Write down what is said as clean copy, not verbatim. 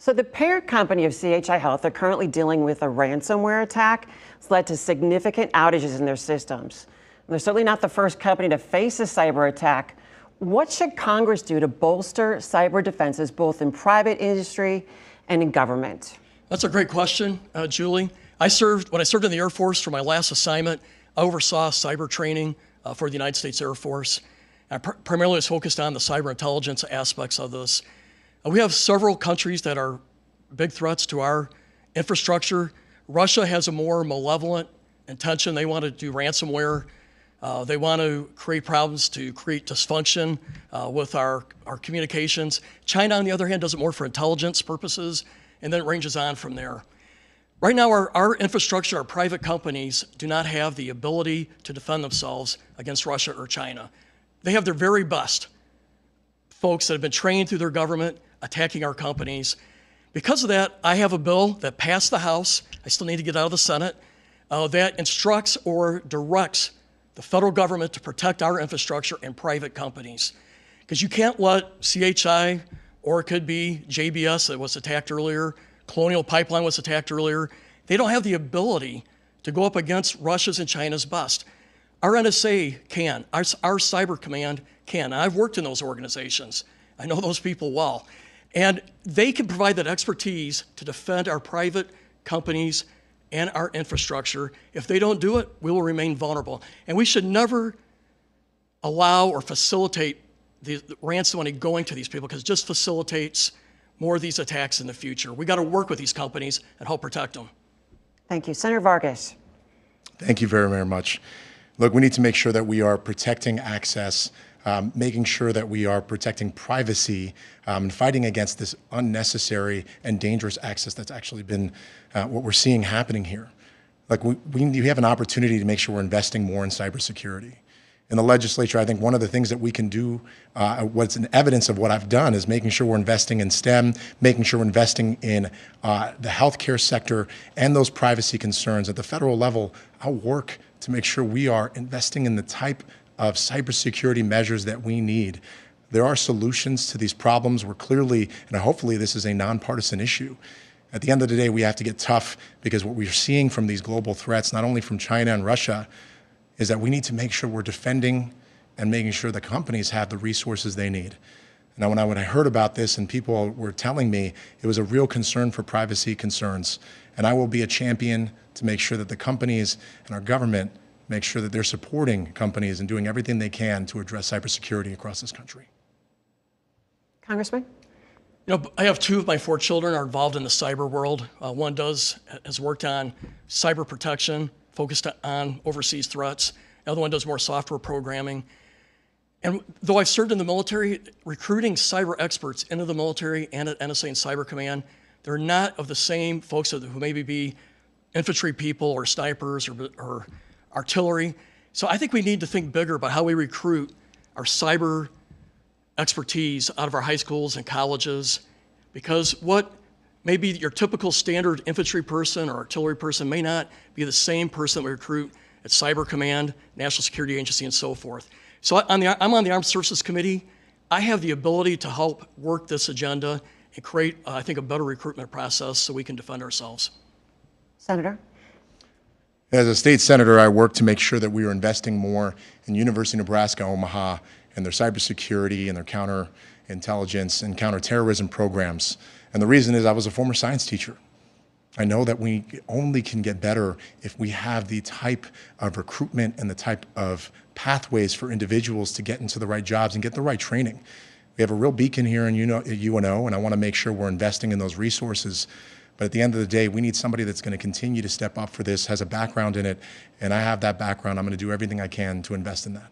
So the parent company of CHI Health are currently dealing with a ransomware attack that's led to significant outages in their systems. And they're certainly not the first company to face a cyber attack. What should Congress do to bolster cyber defenses both in private industry and in government? That's a great question, Julie. When I served in the Air Force for my last assignment, I oversaw cyber training for the United States Air Force. I primarily was focused on the cyber intelligence aspects of this. We have several countries that are big threats to our infrastructure. Russia has a more malevolent intention. They want to do ransomware. They want to create problems to create dysfunction with our communications. China, on the other hand, does it more for intelligence purposes, and then it ranges on from there. Right now, our infrastructure, our private companies do not have the ability to defend themselves against Russia or China. They have their very best folks that have been trained through their government attacking our companies. Because of that, I have a bill that passed the House. I still need to get out of the Senate that instructs or directs the federal government to protect our infrastructure and private companies. Because you can't let CHI, or it could be JBS that was attacked earlier, Colonial Pipeline was attacked earlier. They don't have the ability to go up against Russia's and China's best. Our NSA can, our Cyber Command can. I've worked in those organizations. I know those people well. And they can provide that expertise to defend our private companies and our infrastructure. If they don't do it, we will remain vulnerable. And we should never allow or facilitate the ransom money going to these people, because it just facilitates more of these attacks in the future. We got to work with these companies and help protect them. Thank you. Senator Vargas. Thank you very, very much. Look, we need to make sure that we are protecting access, making sure that we are protecting privacy, and fighting against this unnecessary and dangerous access that's actually been what we're seeing happening here. Like we have an opportunity to make sure we're investing more in cybersecurity. In the legislature, I think one of the things that we can do, what's an evidence of what I've done, is making sure we're investing in STEM, making sure we're investing in the healthcare sector and those privacy concerns. At the federal level, I'll work to make sure we are investing in the type of cybersecurity measures that we need. There are solutions to these problems. We're clearly, and hopefully this is a nonpartisan issue. At the end of the day, we have to get tough, because what we're seeing from these global threats, not only from China and Russia, is that we need to make sure we're defending and making sure the companies have the resources they need. Now, when I heard about this and people were telling me, it was a real concern for privacy concerns. And I will be a champion to make sure that the companies and our government make sure that they're supporting companies and doing everything they can to address cybersecurity across this country. Congressman? You know, I have two of my four children are involved in the cyber world. One has worked on cyber protection, focused on overseas threats. The other one does more software programming. And though I've served in the military, recruiting cyber experts into the military and at NSA and Cyber Command, they're not of the same folks who maybe be infantry people or snipers or artillery. So I think we need to think bigger about how we recruit our cyber expertise out of our high schools and colleges, because what maybe your typical standard infantry person or artillery person may not be the same person that we recruit at Cyber Command, National Security Agency, and so forth. So I'm on the Armed Services Committee. I have the ability to help work this agenda and create, I think, a better recruitment process so we can defend ourselves. Senator? As a state senator, I work to make sure that we are investing more in University of Nebraska-Omaha and their cybersecurity and their counterintelligence and counterterrorism programs. And the reason is I was a former science teacher. I know that we only can get better if we have the type of recruitment and the type of pathways for individuals to get into the right jobs and get the right training. We have a real beacon here in UNO, and I want to make sure we're investing in those resources. But at the end of the day, we need somebody that's going to continue to step up for this, has a background in it, and I have that background. I'm going to do everything I can to invest in that.